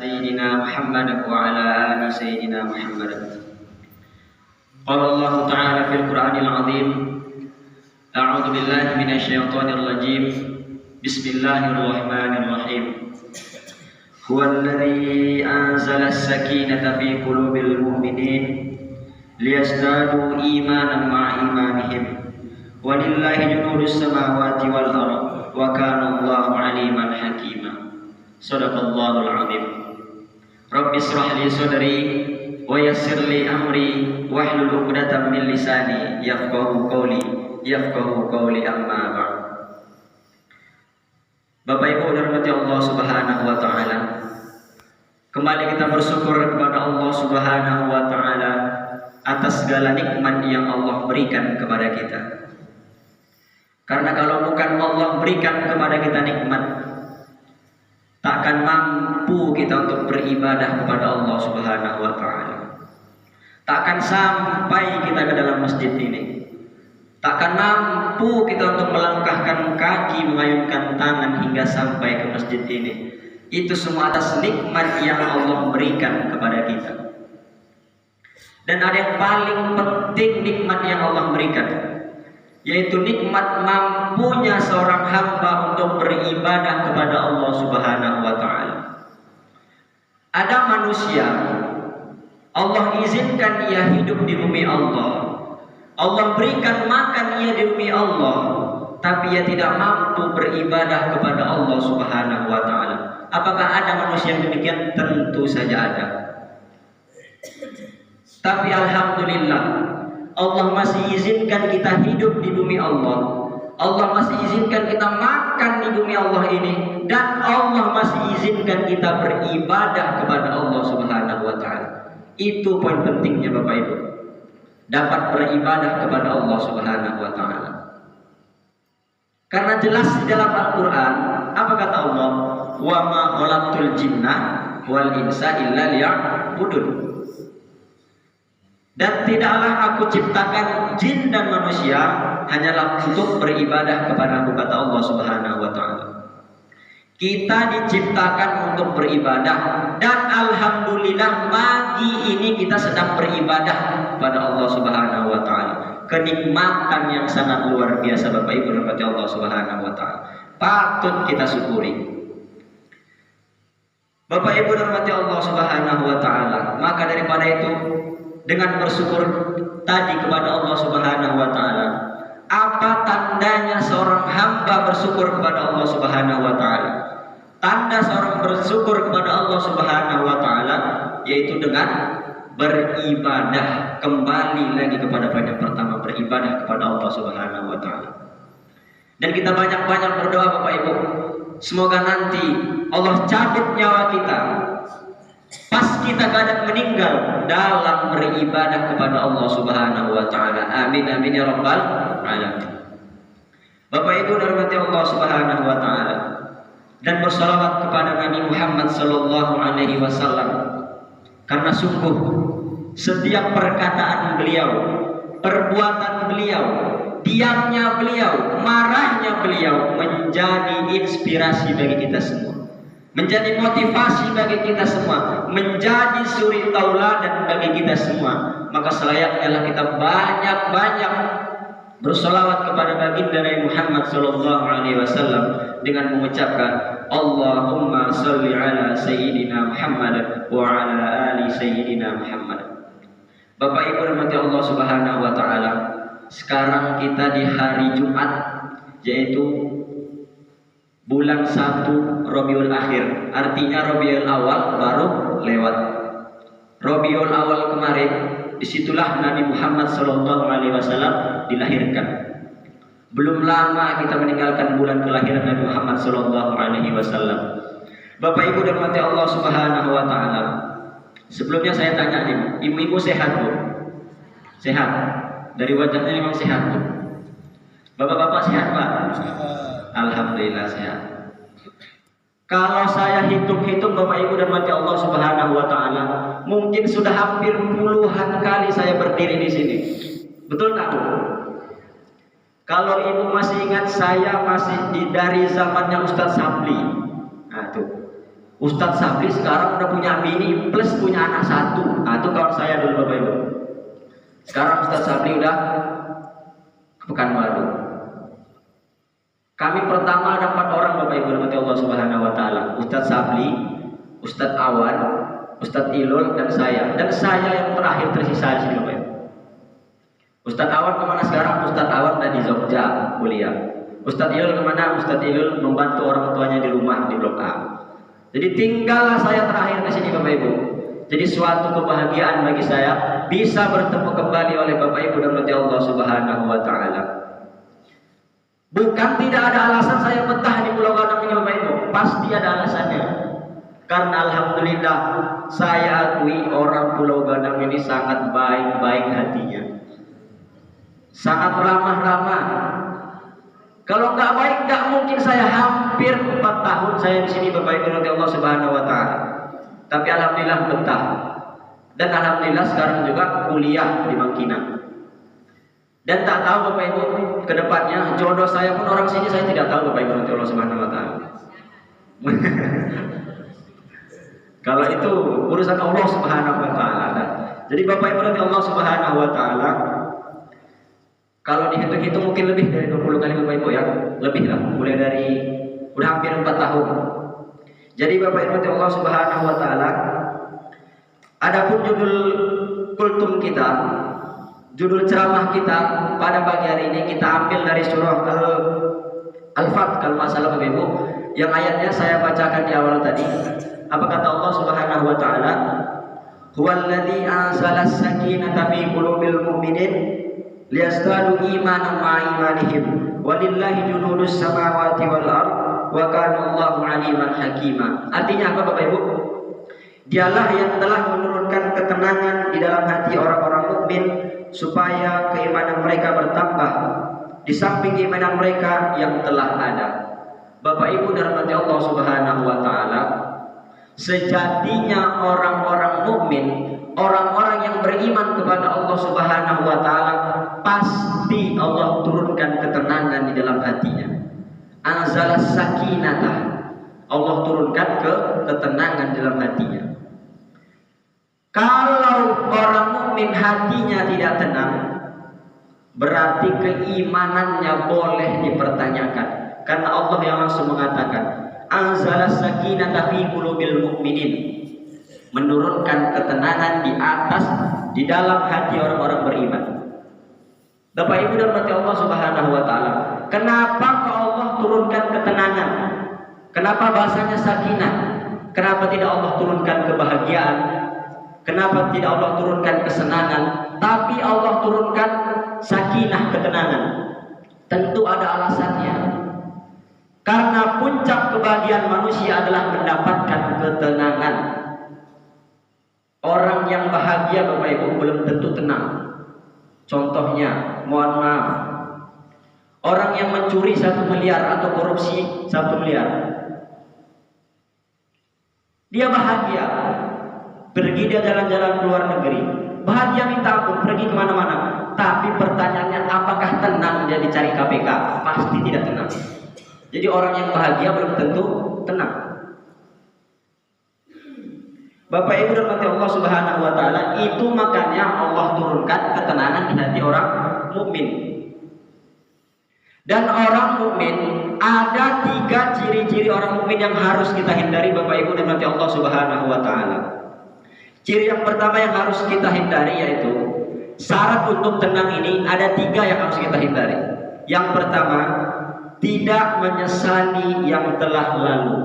سيدنا محمد وعلى آل سيدنا محمد. قال الله تعالى في القرآن العظيم: أعوذ بالله من الشيطان الرجيم. بسم الله الرحمن الرحيم. هو الذي أنزل السكينة في قلوب المؤمنين ليزدادوا إيمانا مع إيمانهم ولله جنود السماوات والأرض وكان الله عليما حكيما. صدق الله العظيم. رب اشرح لي صدري ويسر لي أمري واحلل عقدة من لساني يفقهوا قولي أما بعد. Bapak Ibu dirahmati Allah Subhanahu wa taala. Kembali kita bersyukur kepada Allah Subhanahu wa taala atas segala nikmat yang Allah berikan kepada kita. Karena kalau bukan Allah berikan kepada kita nikmat, takkan mampu kita untuk beribadah kepada Allah Subhanahu wa taala. Takkan sampai kita ke dalam masjid ini. Takkan mampu kita untuk melangkahkan kaki, mengayunkan tangan hingga sampai ke masjid ini. Itu semua atas nikmat yang Allah berikan kepada kita. Dan ada yang paling penting nikmat yang Allah berikan, yaitu nikmat mampunya seorang hamba untuk beribadah kepada Allah Subhanahu wa taala. Ada manusia, Allah izinkan ia hidup di bumi Allah. Allah berikan makan ia di bumi Allah, tapi ia tidak mampu beribadah kepada Allah Subhanahu wa taala. Apakah ada manusia yang demikian? Tentu saja ada. Tapi alhamdulillah, Allah masih izinkan kita hidup di bumi Allah. Allah masih izinkan kita makan di bumi Allah ini, dan Allah masih izinkan kita beribadah kepada Allah Subhanahu wa taala. Itu poin pentingnya Bapak Ibu. Dapat beribadah kepada Allah Subhanahu wa taala. Karena jelas di dalam Al-Qur'an, apa kata Allah? Wa ma khalaqtul jinna wal insa illa liya'budun. Dan tidaklah aku ciptakan jin dan manusia hanyalah untuk beribadah kepada-Ku, kata Allah Subhanahu wa taala. Kita diciptakan untuk beribadah, dan alhamdulillah pagi ini kita sedang beribadah kepada Allah Subhanahu wa taala. Kenikmatan yang sangat luar biasa Bapak Ibu rahmati Allah Subhanahu wa taala. Patut kita syukuri. Bapak Ibu rahmati Allah Subhanahu wa taala. Maka daripada itu, dengan bersyukur tadi kepada Allah Subhanahu wa taala, apa tandanya seorang hamba bersyukur kepada Allah Subhanahu wa taala? Tanda seorang bersyukur kepada Allah Subhanahu wa taala yaitu dengan beribadah, kembali lagi kepada poin yang pertama, beribadah kepada Allah Subhanahu wa taala. Dan kita banyak-banyak berdoa Bapak Ibu, semoga nanti Allah cabut nyawa kita pas kita keadaan meninggal dalam beribadah kepada Allah Subhanahu wa taala. Amin amin ya rabbal alamin. Bapak Ibu dirahmati Allah Subhanahu wa taala, dan bersalawat kepada Nabi Muhammad sallallahu alaihi wasallam. Karena sungguh setiap perkataan beliau, perbuatan beliau, diamnya beliau, marahnya beliau menjadi inspirasi bagi kita semua, menjadi motivasi bagi kita semua, menjadi suri tauladan bagi kita semua. Maka selayaknya kita banyak-banyak bersolawat kepada baginda Nabi Muhammad sallallahu alaihi wasallam dengan mengucapkan Allahumma sholli ala sayyidina Muhammad wa ala ali sayyidina Muhammad. Bapak Ibu rahmati Allah Subhanahu wa taala, sekarang kita di hari Jumat, yaitu bulan 1 Rabiul Akhir. Artinya Rabiul Awal baru lewat. Rabiul Awal kemarin, disitulah Nabi Muhammad SAW dilahirkan. Belum lama kita meninggalkan bulan kelahiran Nabi Muhammad SAW. Bapak Ibu dirahmati Allah Subhanahu wa taala. Sebelumnya saya tanya nih, ibu-ibu sehat Bu? Sehat? Dari wajahnya memang sehat Bu? Bapak-bapak sehat Pak? Alhamdulillah sehat. Kalau saya hitung-hitung Bapak Ibu dirahmati Allah Subhanahu wa taala, mungkin sudah hampir puluhan kali saya berdiri di sini. Betul enggak Bu? Kalau Ibu masih ingat, saya masih dari zamannya Ustadz Sabli. Nah tuh, Ustadz Sabri sekarang udah punya bini plus punya anak satu. Nah, itu kawan saya dulu Bapak Ibu. Sekarang Ustadz Sabri udah ke Pekanbaru. Kami pertama ada 4 orang Bapak Ibu rahmati Allah Subhanahu wa taala. Ustadz Sabri, Ustadz Awan, Ustadz Ilul dan saya. Dan saya yang terakhir tersisa di sini Bapak Ibu. Ustadz Awan kemana sekarang? Ustadz Awan udah di Jogja kuliah. Ustadz Ilul kemana? Ustadz Ilul membantu orang tuanya di rumah di Blok A. Jadi tinggallah saya terakhir di sini Bapak Ibu. Jadi suatu kebahagiaan bagi saya bisa bertemu kembali oleh Bapak Ibu dan Allah Subhanahu wa taala. Bukan tidak ada alasan saya betah di Pulau Gadang ini Bapak Ibu, pasti ada alasannya. Karena alhamdulillah saya akui orang Pulau Gadang ini sangat baik-baik hatinya. Sangat ramah-ramah. Kalau nggak baik, nggak mungkin saya hampir 4 tahun saya di sini Bapak Ibu Allah Subhanahu wa taala. Tapi alhamdulillah betah. Dan alhamdulillah sekarang juga kuliah di Bangkinang. Dan tak tahu Bapak Ibu ke depannya jodoh saya pun orang sini saya tidak tahu Bapak Ibu Allah Subhanahu wa taala. Kalau itu urusan Allah Subhanahu wa taala. Jadi Bapak Ibu Allah Subhanahu wa taala, kalau dihitung-hitung mungkin lebih dari 20 kali Bapak Ibu ya, lebih lah, mulai dari udah hampir 4 tahun. Jadi Bapak Ibu Allah Subhanahu wa taala, adapun judul kultum kita, judul ceramah kita pada pagi hari ini kita ambil dari surah Al-Fat kalau masalah Bapak Ibu, yang ayatnya saya bacakan di awal tadi. Apa kata Allah Subhanahu wa taala? Huwallazi anzalas sakinata fi qulubil mu'minin liyazdadu imanan ma'a imanihim walillahi junudus samawati wal ard wa kana Allahu aliman hakima. Artinya apa Bapak Ibu? Dialah yang telah menurunkan ketenangan di dalam hati orang-orang mukmin supaya keimanan mereka bertambah di samping keimanan mereka yang telah ada. Bapak Ibu dirahmati Allah Subhanahu wa taala, sejatinya orang-orang mukmin, orang-orang yang beriman kepada Allah Subhanahu wa taala, pasti Allah turunkan ketenangan di dalam hatinya. Anzalas sakinatah, Allah turunkan ketenangan dalam hatinya. Kalau orang mukmin hatinya tidak tenang, berarti keimanannya boleh dipertanyakan. Karena Allah yang langsung mengatakan, anzalas sakinata fi qulubil mu'minin, menurunkan ketenangan di atas, di dalam hati orang-orang beriman. Bapak Ibu dan Allah Subhanahu wa taala, kenapa Allah turunkan ketenangan? Kenapa bahasanya sakinah? Kenapa tidak Allah turunkan kebahagiaan? Kenapa tidak Allah turunkan kesenangan? Tapi Allah turunkan sakinah, ketenangan. Tentu ada alasannya. Karena puncak kebahagiaan manusia adalah mendapatkan ketenangan. Orang yang bahagia Bapak Ibu belum tentu tenang. Contohnya, mohon maaf, orang yang mencuri 1 miliar atau korupsi 1 miliar, dia bahagia, pergi dia jalan-jalan ke luar negeri, bahagia minta ampun, pergi kemana-mana. Tapi pertanyaannya, apakah tenang dia dicari KPK? Pasti tidak tenang. Jadi orang yang bahagia belum tentu tenang. Bapak Ibu dan Allah Subhanahu wa taala, itu makanya Allah turunkan ketenangan di hati orang mukmin. Dan orang mukmin ada 3 ciri-ciri orang mukmin yang harus kita hindari Bapak Ibu dan Allah Subhanahu wa taala. Ciri yang pertama yang harus kita hindari yaitu syarat untuk tenang ini ada 3 yang harus kita hindari. Yang pertama, tidak menyesali yang telah lalu.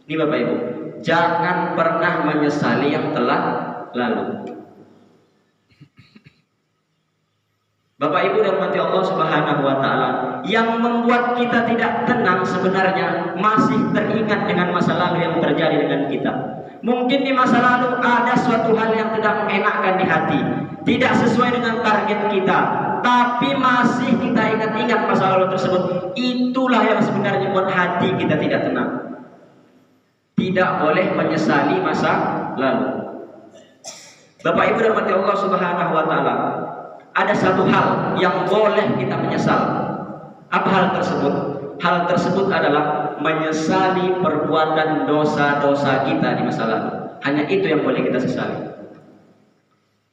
Ini Bapak Ibu, jangan pernah menyesali yang telah lalu. Bapak Ibu dan Allah Subhanahu wa taala, yang membuat kita tidak tenang sebenarnya masih teringat dengan masa lalu yang terjadi dengan kita. Mungkin di masa lalu ada suatu hal yang tidak mengenakan di hati, tidak sesuai dengan target kita, tapi masih kita ingat-ingat masa lalu tersebut. Itulah yang sebenarnya buat hati kita tidak tenang. Tidak boleh menyesali masa lalu. Bapak Ibu dan Allah Subhanahu wa taala, ada satu hal yang boleh kita menyesal. Apa hal tersebut? hal tersebut adalah menyesali perbuatan dosa-dosa kita di masa lalu. Hanya itu yang boleh kita sesali.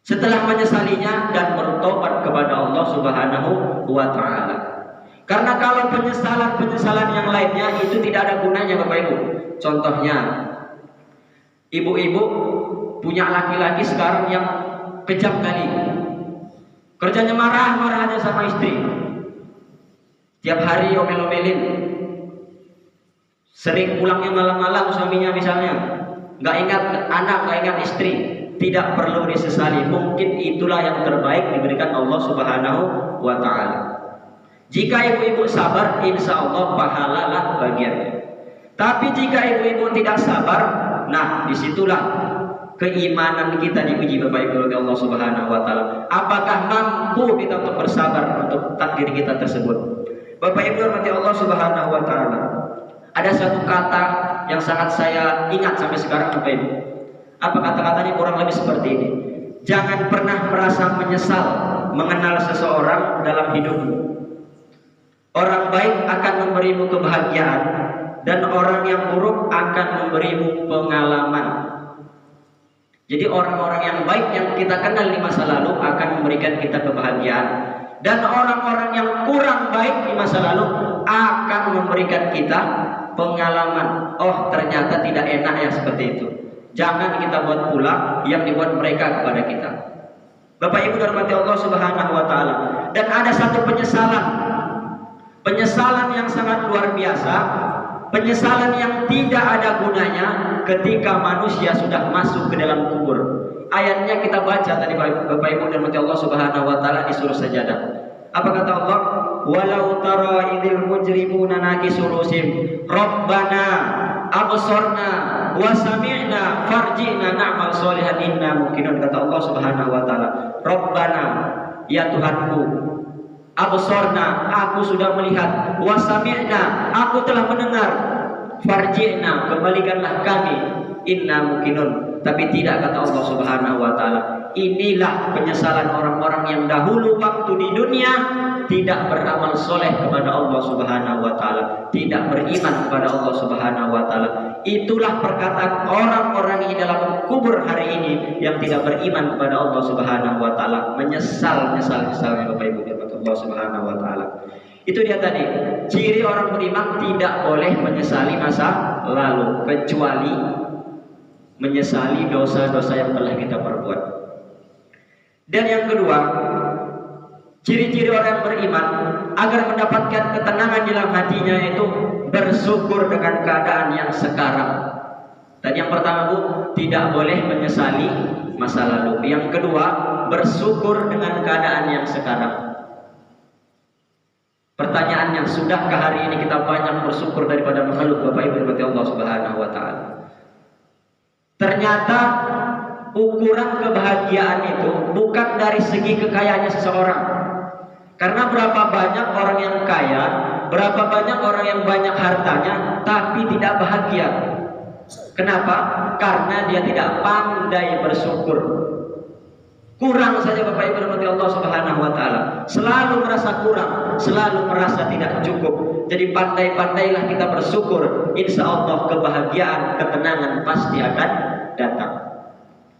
Setelah menyesalinya dan bertobat kepada Allah Subhanahu wa Ta'ala. Karena kalau penyesalan-penyesalan yang lainnya itu tidak ada gunanya, Bapak Ibu. Contohnya, ibu-ibu punya laki-laki sekarang yang kejam kali. Kerjanya marah-marah aja sama istri. Tiap hari omel-omelin. Sering pulangnya malam-malam suaminya misalnya. Nggak ingat anak, nggak ingat istri. Tidak perlu disesali. Mungkin itulah yang terbaik diberikan Allah Subhanahu wa Ta'ala. Jika ibu-ibu sabar, insya Allah pahalalah bagiannya. Tapi jika ibu-ibu tidak sabar, nah disitulah keimanan kita diuji, Bapak Ibu, oleh Allah Subhanahu wa Ta'ala. Apakah mampu kita untuk bersabar untuk takdir kita tersebut? Bapak Ibu rahmati Allah Subhanahu wa Ta'ala. Ada satu kata yang sangat saya ingat sampai sekarang, Bapak Ibu. Apa kata-katanya? Kurang lebih seperti ini. Jangan pernah merasa menyesal mengenal seseorang dalam hidupmu. Orang baik akan memberimu kebahagiaan, dan orang yang buruk akan memberimu pengalaman. Jadi orang-orang yang baik yang kita kenal di masa lalu akan memberikan kita kebahagiaan, dan orang-orang yang kurang baik di masa lalu akan memberikan kita pengalaman. Oh, ternyata tidak enak ya seperti itu. Jangan kita buat pula yang dibuat mereka kepada kita. Bapak Ibu dirahmati Allah Subhanahu wa Ta'ala. Dan ada satu penyesalan yang sangat luar biasa, penyesalan yang tidak ada gunanya ketika manusia sudah masuk ke dalam kubur. Ayatnya kita baca tadi Bapak Ibu dirahmati Allah Subhanahu wa Ta'ala di surah Sajadah. Apa kata Allah? Walau tara idil mujrimuna nakisu rusim Rabbana absorna wa sami'na farji'na na'mal sholihan inna muqinun. Kata Allah Subhanahu wa Ta'ala, Rabbana, ya Tuhanku, absorna, aku sudah melihat, wa sami'na, aku telah mendengar, farji'na, kembalikanlah kami, inna muqinun. Tapi tidak, kata Allah Subhanahu wa Ta'ala. Inilah penyesalan orang-orang yang dahulu waktu di dunia tidak beramal soleh kepada Allah Subhanahu wa Ta'ala, tidak beriman kepada Allah Subhanahu wa Ta'ala. Itulah perkataan orang-orang di dalam kubur hari ini yang tidak beriman kepada Allah Subhanahu wa Ta'ala, menyesal Bapak Ibu kepada Allah Subhanahu wa Ta'ala. Itu dia tadi, ciri orang beriman tidak boleh menyesali masa lalu, kecuali menyesali dosa-dosa yang telah kita perbuat. Dan yang kedua, ciri-ciri orang beriman agar mendapatkan ketenangan dalam hatinya itu bersyukur dengan keadaan yang sekarang. Dan yang pertama, Bu, tidak boleh menyesali masa lalu. Yang kedua, bersyukur dengan keadaan yang sekarang. Pertanyaannya, sudahkah hari ini kita banyak bersyukur daripada mengeluh, Bapak Ibu rahmati Allah Subhanahu wa Ta'ala? Ternyata ukuran kebahagiaan itu bukan dari segi kekayaannya seseorang. Karena berapa banyak orang yang kaya, berapa banyak orang yang banyak hartanya, tapi tidak bahagia. Kenapa? Karena dia tidak pandai bersyukur. Kurang saja Bapak Ibu rahmati Allah Subhanahu wa Ta'ala. Selalu merasa kurang, selalu merasa tidak cukup. Jadi pandai-pandailah kita bersyukur. Insya Allah kebahagiaan, ketenangan pasti akan datang.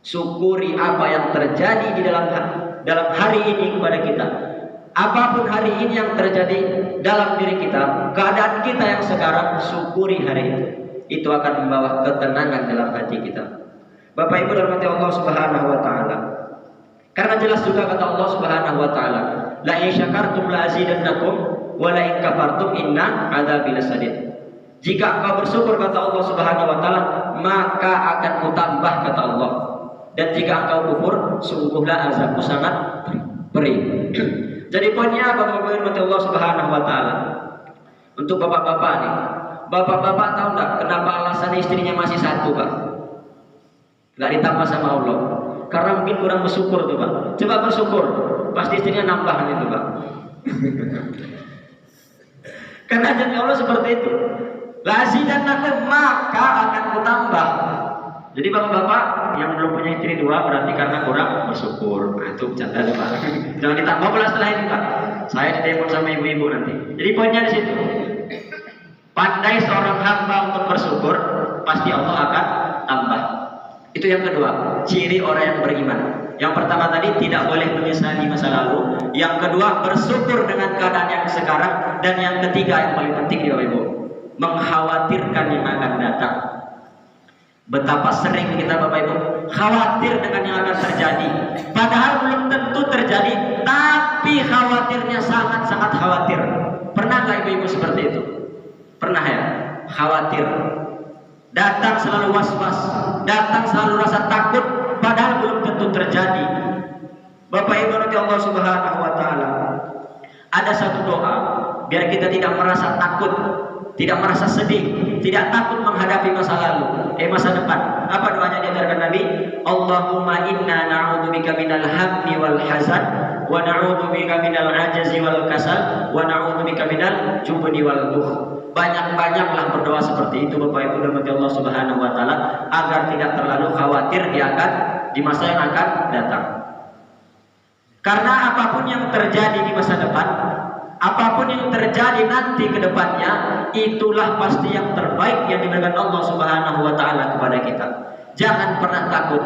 Syukuri apa yang terjadi di dalam hari ini kepada kita. Apapun hari ini yang terjadi dalam diri kita, keadaan kita yang sekarang, syukuri hari itu. Itu akan membawa ketenangan dalam hati kita. Bapak Ibu rahmati Allah Subhanahu wa Ta'ala. Karena jelas juga kata Allah Subhanahu wa Ta'ala, la in syakartum la azidannakum wa la in kafartum inna adzabi lasadid. Jika engkau bersyukur, kata Allah Subhanahu wa Ta'ala, maka akan kutambah, kata Allah. Dan jika engkau kufur, sungguhlah azabku sangat perih. Jadi poinnya apa, Bapak Ibu Allah Subhanahu wa Ta'ala? Untuk bapak-bapak nih, bapak-bapak tahu enggak kenapa alasan istrinya masih satu, Pak? Enggak ditambah sama Allah. Karena mungkin kurang bersyukur tuh, Pak. Coba bersyukur, pasti istrinya nambah itu, Pak. Karena janji Allah seperti itu. Lazidannakum, maka akan kutambah. Jadi bapak-bapak yang belum punya istri dua berarti karena kurang bersyukur. Nah, itu bercanda, Pak. Jangan ditambah pula setelah ini, Pak. Saya ditelepon sama ibu-ibu nanti. Jadi poinnya di situ. Pandai seorang hamba untuk bersyukur, pasti Allah akan tambah. Itu yang kedua, ciri orang yang beriman. Yang pertama tadi tidak boleh menyesali masa lalu. Yang kedua, bersyukur dengan keadaan yang sekarang. Dan yang ketiga yang paling penting ya Ibu, mengkhawatirkan yang akan datang. Betapa sering kita Bapak Ibu khawatir dengan yang akan terjadi, padahal belum tentu terjadi, tapi khawatirnya sangat-sangat khawatir. Pernah nggak Ibu-Ibu seperti itu? Pernah ya? Khawatir. Datang selalu was-was, datang selalu rasa takut, padahal belum tentu terjadi. Bapak Ibu Allah Subhanahu wa taala, ada satu doa biar kita tidak merasa takut, tidak merasa sedih, tidak takut menghadapi masa lalu, masa depan. Apa doanya diajarkan Nabi? Allahumma inna na'udzubika minal hammi wal hazan, wa na'udzubika minal ajazi wal kasal, wa na'udzubika minal jubni wal bukhl. Banyak-banyaklah berdoa seperti itu Bapak Ibu dan Allah Subhanahu wa taala, agar tidak terlalu khawatir di masa yang akan datang. Karena apapun yang terjadi di masa depan, apapun yang terjadi nanti ke depannya, itulah pasti yang terbaik yang diberikan Allah Subhanahu wa taala kepada kita. Jangan pernah takut.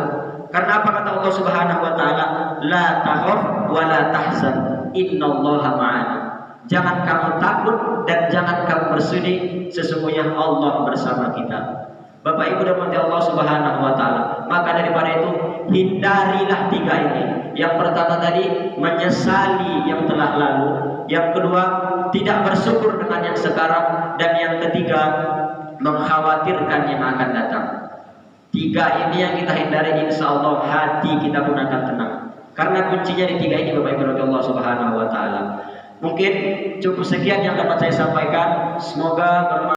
Karena apa kata Allah Subhanahu wa taala? La takhaf wa la tahzan, innallaha ma'ana. Jangan kamu takut dan jangan kamu bersedih, sesungguhnya Allah bersama kita. Bapak Ibu dan Allah Subhanahu wa taala, maka daripada itu hindarilah tiga ini. Yang pertama tadi, menyesali yang telah lalu. Yang kedua, tidak bersyukur dengan yang sekarang. Dan yang ketiga, mengkhawatirkan yang akan datang. Tiga ini yang kita hindari, insya Allah hati kita pun akan tenang. Karena kuncinya di tiga ini Bapak Ibu dan Allah Subhanahu wa taala. Mungkin cukup sekian yang dapat saya sampaikan. Semoga bermanfaat.